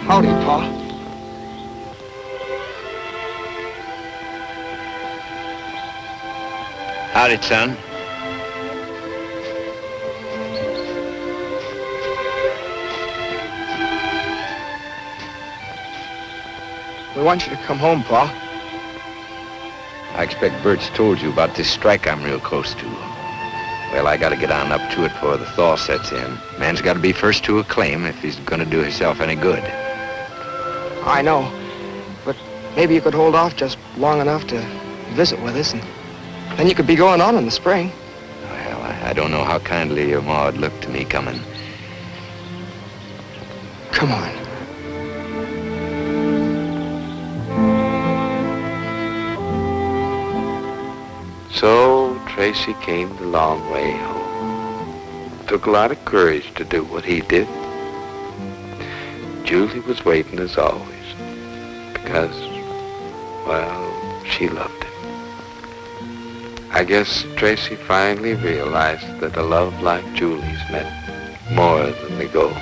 Howdy, Pa. Howdy, son. We want you to come home, Pa. I expect Bert's told you about this strike I'm real close to. Well, I gotta get on up to it before the thaw sets in. Man's gotta be first to a claim if he's gonna do himself any good. I know, but maybe you could hold off just long enough to visit with us, and then you could be going on in the spring. Well, I don't know how kindly your ma'd look to me coming. Come on. So Tracy came the long way home. Took a lot of courage to do what he did. Julie was waiting as always because, well, she loved him. I guess Tracy finally realized that a love like Julie's meant more than the gold.